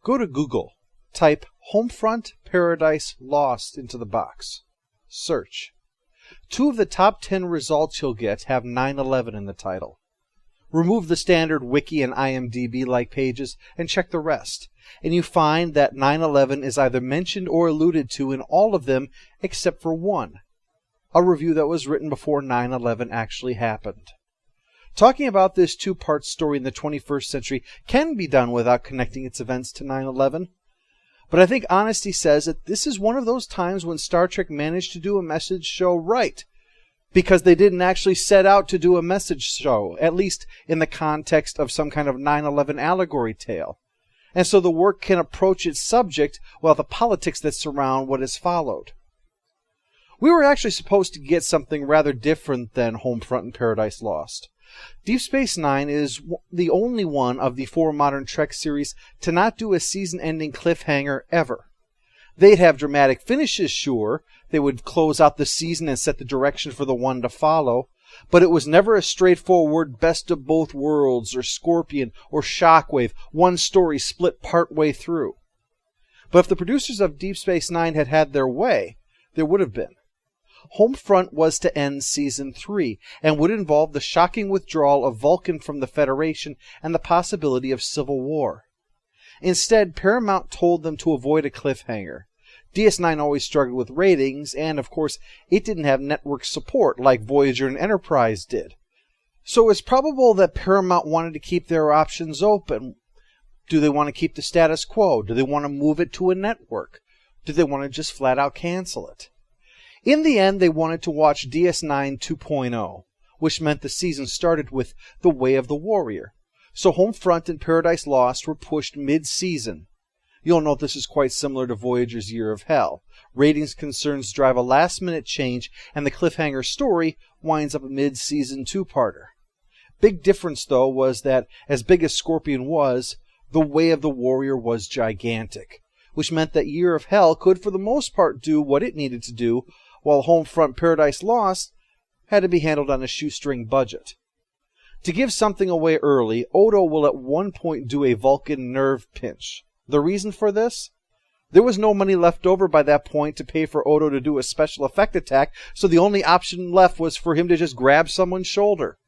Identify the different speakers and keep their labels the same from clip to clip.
Speaker 1: Go to Google, type Homefront Paradise Lost into the box. Search. 2 of the top 10 results you'll get have 9/11 in the title. Remove the standard Wiki and IMDb-like pages and check the rest, and you find that 9/11 is either mentioned or alluded to in all of them except for one, a review that was written before 9/11 actually happened. Talking about this 2-part story in the 21st century can be done without connecting its events to 9/11. But I think honesty says that this is one of those times when Star Trek managed to do a message show right, because they didn't actually set out to do a message show, at least in the context of some kind of 9/11 allegory tale. And so the work can approach its subject while the politics that surround what has followed. We were actually supposed to get something rather different than Homefront and Paradise Lost. Deep Space Nine is the only one of the 4 modern Trek series to not do a season-ending cliffhanger ever. They'd have dramatic finishes, sure. They would close out the season and set the direction for the one to follow. But it was never a straightforward best of both worlds or Scorpion or Shockwave, one story split partway through. But if the producers of Deep Space Nine had had their way, there would have been. Homefront was to end Season 3, and would involve the shocking withdrawal of Vulcan from the Federation and the possibility of civil war. Instead, Paramount told them to avoid a cliffhanger. DS9 always struggled with ratings, and of course, it didn't have network support like Voyager and Enterprise did. So it's probable that Paramount wanted to keep their options open. Do they want to keep the status quo? Do they want to move it to a network? Do they want to just flat out cancel it? In the end, they wanted to watch DS9 2.0, which meant the season started with The Way of the Warrior. So Homefront and Paradise Lost were pushed mid-season. You'll note this is quite similar to Voyager's Year of Hell. Ratings concerns drive a last-minute change, and the cliffhanger story winds up a mid-season 2-parter. Big difference, though, was that, as big as Scorpion was, The Way of the Warrior was gigantic, which meant that Year of Hell could, for the most part, do what it needed to do, while Homefront Paradise Lost had to be handled on a shoestring budget. To give something away early, Odo will at one point do a Vulcan nerve pinch. The reason for this? There was no money left over by that point to pay for Odo to do a special effect attack, so the only option left was for him to just grab someone's shoulder.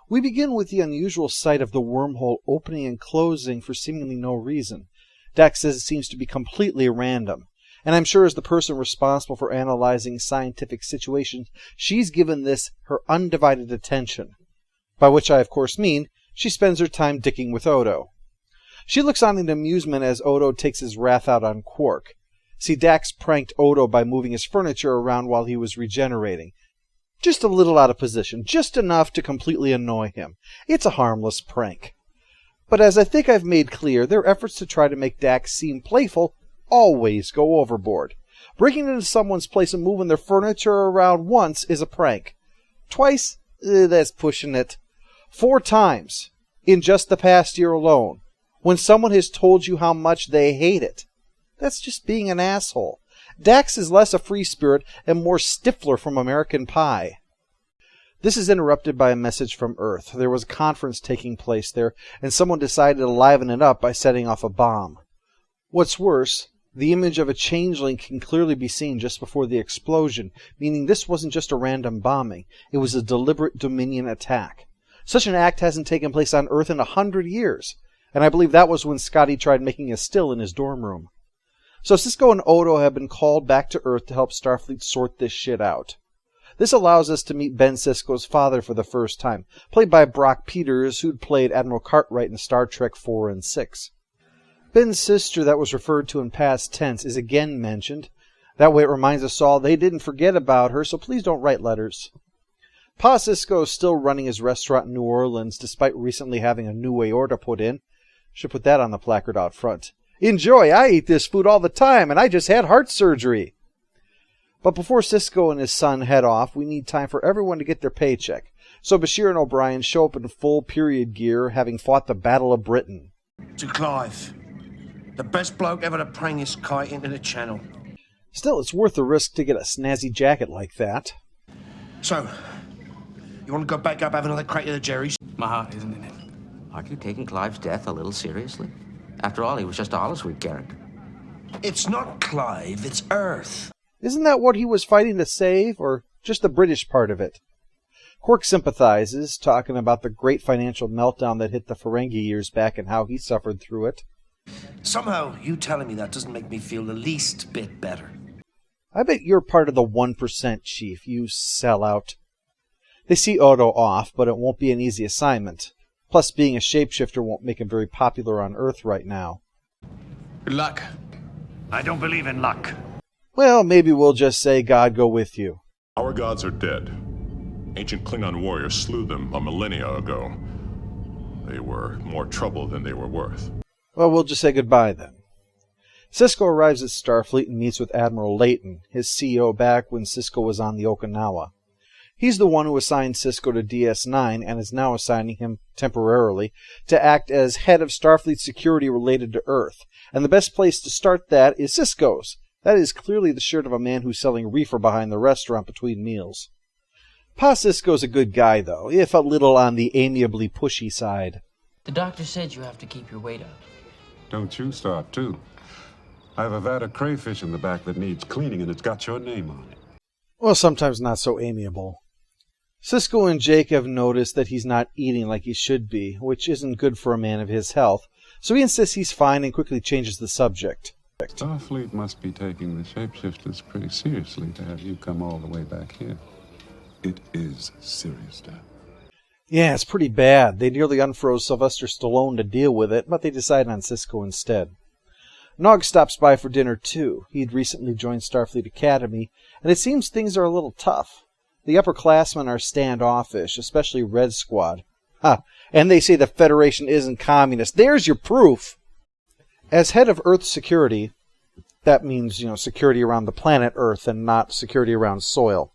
Speaker 1: We begin with the unusual sight of the wormhole opening and closing for seemingly no reason. Dax says it seems to be completely random. And I'm sure as the person responsible for analyzing scientific situations, she's given this her undivided attention. By which I, of course, mean she spends her time dicking with Odo. She looks on in amusement as Odo takes his wrath out on Quark. See, Dax pranked Odo by moving his furniture around while he was regenerating. Just a little out of position, just enough to completely annoy him. It's a harmless prank. But as I think I've made clear, their efforts to try to make Dax seem playful always go overboard. Breaking into someone's place and moving their furniture around once is a prank. Twice? That's pushing it. 4 times, in just the past year alone, when someone has told you how much they hate it. That's just being an asshole. Dax is less a free spirit and more Stifler from American Pie. This is interrupted by a message from Earth. There was a conference taking place there, and someone decided to liven it up by setting off a bomb. What's worse, the image of a changeling can clearly be seen just before the explosion, meaning this wasn't just a random bombing. It was a deliberate Dominion attack. Such an act hasn't taken place on Earth in 100 years, and I believe that was when Scotty tried making a still in his dorm room. So Sisko and Odo have been called back to Earth to help Starfleet sort this shit out. This allows us to meet Ben Sisko's father for the first time, played by Brock Peters, who'd played Admiral Cartwright in Star Trek 4 and 6. Ben's sister that was referred to in past tense is again mentioned. That way it reminds us all they didn't forget about her, so please don't write letters. Pa Sisko is still running his restaurant in New Orleans, despite recently having a new aorta put in. Should put that on the placard out front. Enjoy, I eat this food all the time, and I just had heart surgery. But before Sisko and his son head off, we need time for everyone to get their paycheck. So Bashir and O'Brien show up in full period gear, having fought the Battle of Britain.
Speaker 2: To Clive. The best bloke ever to prang his kite into the channel.
Speaker 1: Still, it's worth the risk to get a snazzy jacket like that.
Speaker 2: So, you want to go back up, have another crate of the Jerry's?
Speaker 3: My heart isn't in it.
Speaker 4: Aren't you taking Clive's death a little seriously?
Speaker 3: After all, he was just a holosuite character.
Speaker 2: It's not Clive, it's Earth.
Speaker 1: Isn't that what he was fighting to save, or just the British part of it? Quark sympathizes, talking about the great financial meltdown that hit the Ferengi years back and how he suffered through it.
Speaker 2: Somehow, you telling me that doesn't make me feel the least bit better.
Speaker 1: I bet you're part of the 1%, Chief, you sellout. They see Odo off, but it won't be an easy assignment. Plus, being a shapeshifter won't make him very popular on Earth right now.
Speaker 4: Good luck.
Speaker 5: I don't believe in luck.
Speaker 1: Well, maybe we'll just say God go with you.
Speaker 6: Our gods are dead. Ancient Klingon warriors slew them a millennia ago. They were more trouble than they were worth.
Speaker 1: Well, we'll just say goodbye then. Sisko arrives at Starfleet and meets with Admiral Layton, his CEO back when Sisko was on the Okinawa. He's the one who assigned Sisko to DS9 and is now assigning him, temporarily, to act as head of Starfleet security related to Earth. And the best place to start that is Sisko's. That is clearly the shirt of a man who's selling reefer behind the restaurant between meals. Pa Sisko's a good guy, though, if a little on the amiably pushy side.
Speaker 7: The doctor said you have to keep your weight up.
Speaker 8: Don't you start, too. I have a vat of crayfish in the back that needs cleaning, and it's got your name on it.
Speaker 1: Well, sometimes not so amiable. Sisko and Jake have noticed that he's not eating like he should be, which isn't good for a man of his health, so he insists he's fine and quickly changes the subject.
Speaker 8: Starfleet must be taking the shapeshifters pretty seriously to have you come all the way back here. It is serious, Dad.
Speaker 1: Yeah, it's pretty bad. They nearly unfroze Sylvester Stallone to deal with it, but they decided on Sisko instead. Nog stops by for dinner, too. He'd recently joined Starfleet Academy, and it seems things are a little tough. The upperclassmen are standoffish, especially Red Squad. Ha! And they say the Federation isn't communist. There's your proof! As head of Earth security, that means, security around the planet Earth and not security around soil.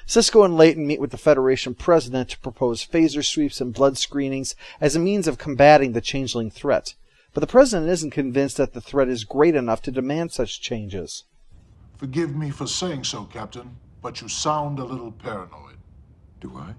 Speaker 1: Sisko and Layton meet with the Federation president to propose phaser sweeps and blood screenings as a means of combating the changeling threat. But the president isn't convinced that the threat is great enough to demand such changes.
Speaker 9: Forgive me for saying so, Captain, but you sound a little paranoid.
Speaker 8: Do I?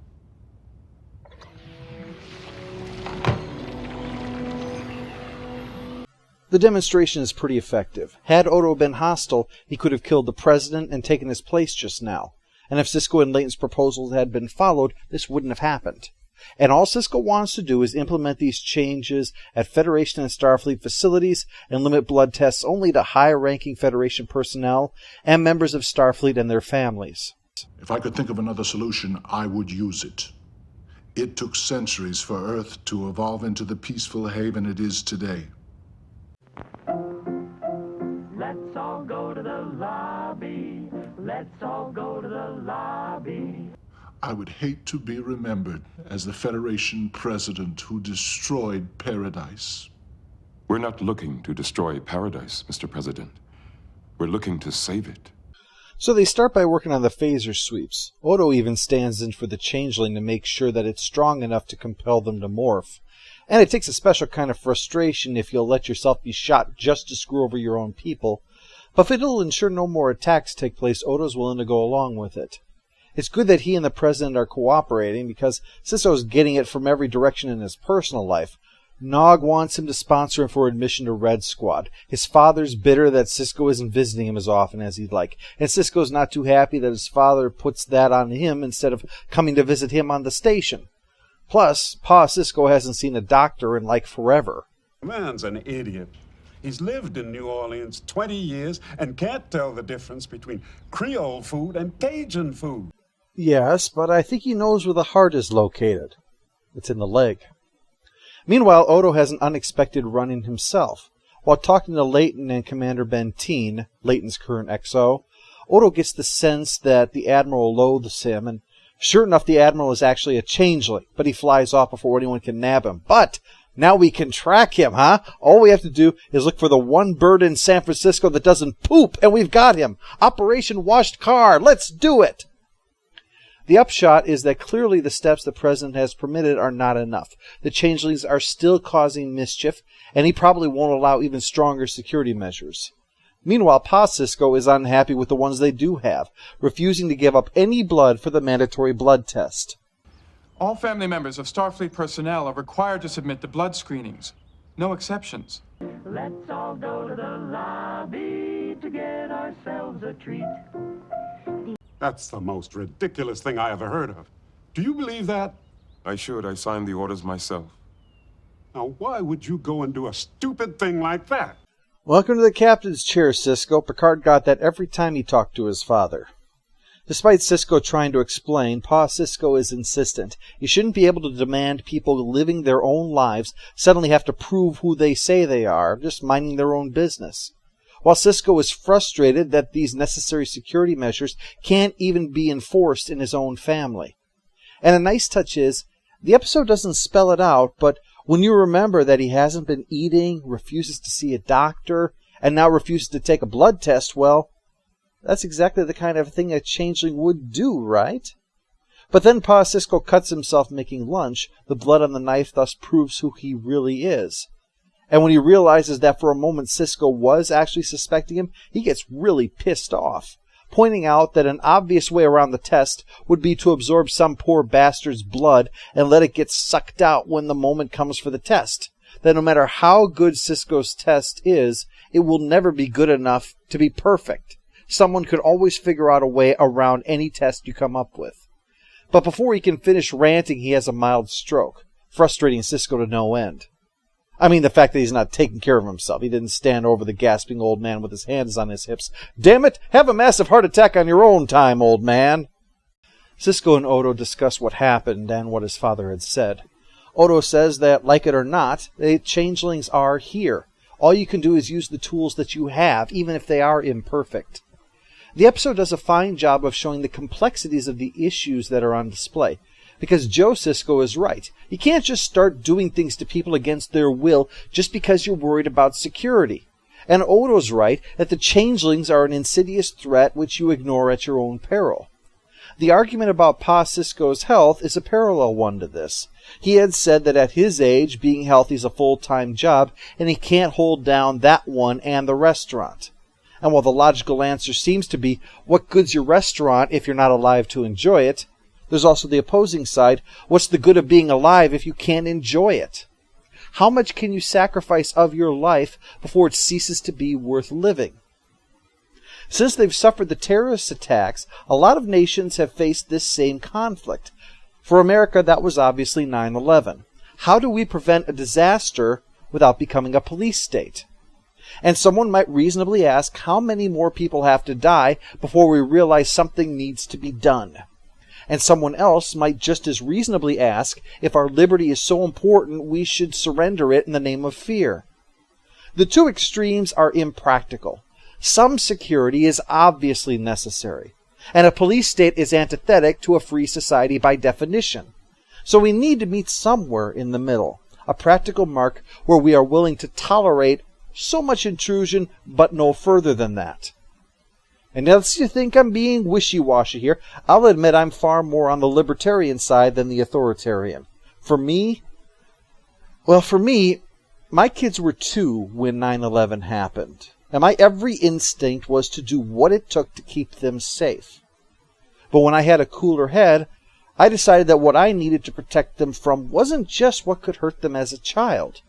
Speaker 1: The demonstration is pretty effective. Had Odo been hostile, he could have killed the president and taken his place just now. And if Sisko and Layton's proposals had been followed, this wouldn't have happened. And all Sisko wants to do is implement these changes at Federation and Starfleet facilities and limit blood tests only to high-ranking Federation personnel and members of Starfleet and their families.
Speaker 9: If I could think of another solution, I would use it. It took centuries for Earth to evolve into the peaceful haven it is today.
Speaker 5: Let's all go to the lobby. Let's all go to the lobby.
Speaker 9: I would hate to be remembered as the Federation president who destroyed paradise.
Speaker 8: We're not looking to destroy paradise, Mr. President. We're looking to save it.
Speaker 1: So they start by working on the phaser sweeps. Odo even stands in for the changeling to make sure that it's strong enough to compel them to morph. And it takes a special kind of frustration if you'll let yourself be shot just to screw over your own people. But if it'll ensure no more attacks take place, Odo's willing to go along with it. It's good that he and the president are cooperating because Sisko's getting it from every direction in his personal life. Nog wants him to sponsor him for admission to Red Squad. His father's bitter that Sisko isn't visiting him as often as he'd like. And Sisko's not too happy that his father puts that on him instead of coming to visit him on the station. Plus, Pa Sisko hasn't seen a doctor in like forever.
Speaker 8: The man's an idiot. He's lived in New Orleans 20 years and can't tell the difference between Creole food and Cajun food.
Speaker 1: Yes, but I think he knows where the heart is located. It's in the leg. Meanwhile, Odo has an unexpected run-in himself. While talking to Layton and Commander Benteen, Layton's current XO, Odo gets the sense that the Admiral loathes him, and sure enough, the Admiral is actually a changeling, but he flies off before anyone can nab him. But now we can track him, huh? All we have to do is look for the one bird in San Francisco that doesn't poop, and we've got him. Operation Washed Car. Let's do it! The upshot is that clearly the steps the president has permitted are not enough. The changelings are still causing mischief, and he probably won't allow even stronger security measures. Meanwhile, Pa Sisko is unhappy with the ones they do have, refusing to give up any blood for the mandatory blood test.
Speaker 4: All family members of Starfleet personnel are required to submit to blood screenings. No exceptions.
Speaker 5: Let's all go to the lobby to get ourselves a treat.
Speaker 8: That's the most ridiculous thing I ever heard of. Do you believe that?
Speaker 10: I should. I signed the orders myself.
Speaker 8: Now, why would you go and do a stupid thing like that?
Speaker 1: Welcome to the captain's chair, Cisco. Picard got that every time he talked to his father. Despite Cisco trying to explain, Pa Cisco is insistent. You shouldn't be able to demand people living their own lives suddenly have to prove who they say they are, just minding their own business. While Cisco is frustrated that these necessary security measures can't even be enforced in his own family. And a nice touch is, the episode doesn't spell it out, but when you remember that he hasn't been eating, refuses to see a doctor, and now refuses to take a blood test, well, that's exactly the kind of thing a changeling would do, right? But then Pa Cisco cuts himself making lunch. The blood on the knife thus proves who he really is. And when he realizes that for a moment Cisco was actually suspecting him, he gets really pissed off, pointing out that an obvious way around the test would be to absorb some poor bastard's blood and let it get sucked out when the moment comes for the test. That no matter how good Cisco's test is, it will never be good enough to be perfect. Someone could always figure out a way around any test you come up with. But before he can finish ranting, he has a mild stroke, frustrating Cisco to no end. I mean, the fact that he's not taking care of himself. He didn't stand over the gasping old man with his hands on his hips. Damn it, have a massive heart attack on your own time, old man. Cisco and Odo discuss what happened and what his father had said. Odo says that, like it or not, the changelings are here. All you can do is use the tools that you have, even if they are imperfect. The episode does a fine job of showing the complexities of the issues that are on display. Because Joe Cisco is right. You can't just start doing things to people against their will just because you're worried about security. And Odo's right that the changelings are an insidious threat which you ignore at your own peril. The argument about Pa Cisco's health is a parallel one to this. He had said that at his age, being healthy is a full-time job, and he can't hold down that one and the restaurant. And while the logical answer seems to be, what good's your restaurant if you're not alive to enjoy it? There's also the opposing side. What's the good of being alive if you can't enjoy it? How much can you sacrifice of your life before it ceases to be worth living? Since they've suffered the terrorist attacks, a lot of nations have faced this same conflict. For America, that was obviously 9/11. How do we prevent a disaster without becoming a police state? And someone might reasonably ask how many more people have to die before we realize something needs to be done. And someone else might just as reasonably ask if our liberty is so important we should surrender it in the name of fear. The two extremes are impractical. Some security is obviously necessary, and a police state is antithetic to a free society by definition. So we need to meet somewhere in the middle, a practical mark where we are willing to tolerate so much intrusion but no further than that. And unless you think I'm being wishy-washy here, I'll admit I'm far more on the libertarian side than the authoritarian. For me, my kids were 2 when 9/11 happened, and my every instinct was to do what it took to keep them safe. But when I had a cooler head, I decided that what I needed to protect them from wasn't just what could hurt them as a child,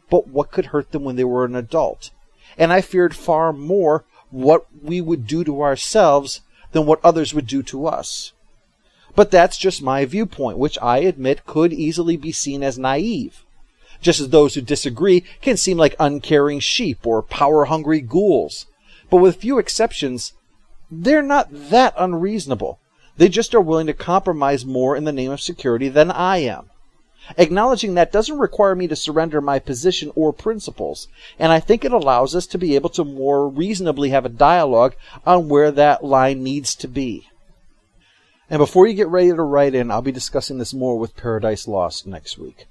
Speaker 1: but what could hurt them when they were an adult. And I feared far more what we would do to ourselves than what others would do to us. But that's just my viewpoint, which I admit could easily be seen as naive. Just as those who disagree can seem like uncaring sheep or power-hungry ghouls. But with few exceptions, they're not that unreasonable. They just are willing to compromise more in the name of security than I am. Acknowledging that doesn't require me to surrender my position or principles, and I think it allows us to be able to more reasonably have a dialogue on where that line needs to be. And before you get ready to write in, I'll be discussing this more with Paradise Lost next week.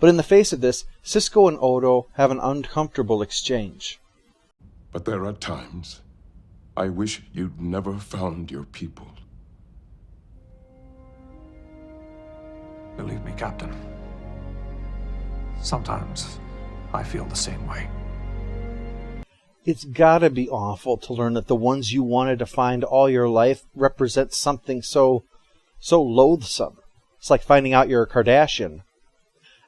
Speaker 1: But in the face of this, Cisco and Odo have an uncomfortable exchange.
Speaker 10: But there are times I wish you'd never found your people.
Speaker 11: Believe me, Captain. Sometimes I feel the same way.
Speaker 1: It's gotta be awful to learn that the ones you wanted to find all your life represent something so loathsome. It's like finding out you're a Kardashian.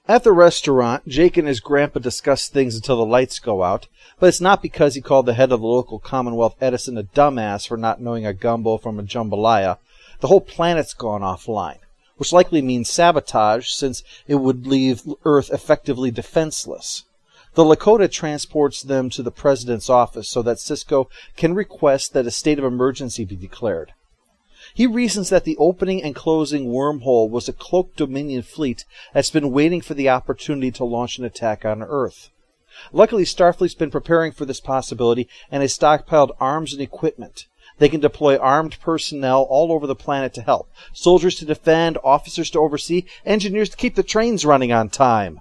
Speaker 1: At the restaurant, Jake and his grandpa discuss things until the lights go out, but it's not because he called the head of the local Commonwealth Edison a dumbass for not knowing a gumbo from a jambalaya. The whole planet's gone offline, which likely means sabotage since it would leave Earth effectively defenseless. The Lakota transports them to the president's office so that Cisco can request that a state of emergency be declared. He reasons that the opening and closing wormhole was a cloaked Dominion fleet that's been waiting for the opportunity to launch an attack on Earth. Luckily, Starfleet's been preparing for this possibility and has stockpiled arms and equipment. They can deploy armed personnel all over the planet to help. Soldiers to defend, officers to oversee, engineers to keep the trains running on time.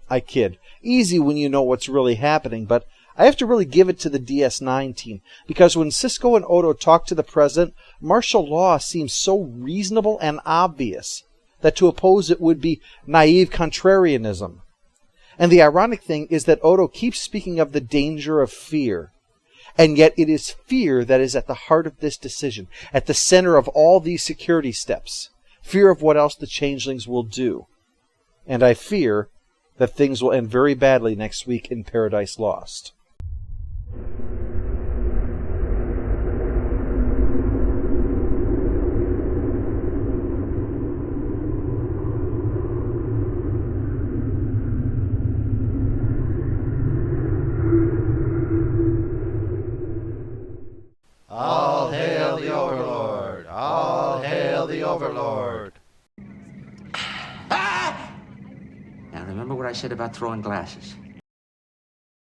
Speaker 1: I kid. Easy when you know what's really happening, but I have to really give it to the DS9 team, because when Cisco and Odo talk to the president, martial law seems so reasonable and obvious that to oppose it would be naive contrarianism. And the ironic thing is that Odo keeps speaking of the danger of fear. And yet it is fear that is at the heart of this decision, at the center of all these security steps. Fear of what else the changelings will do. And I fear that things will end very badly next week in Paradise Lost.
Speaker 12: All hail the Overlord! All hail the Overlord!
Speaker 3: Now remember what I said about throwing glasses.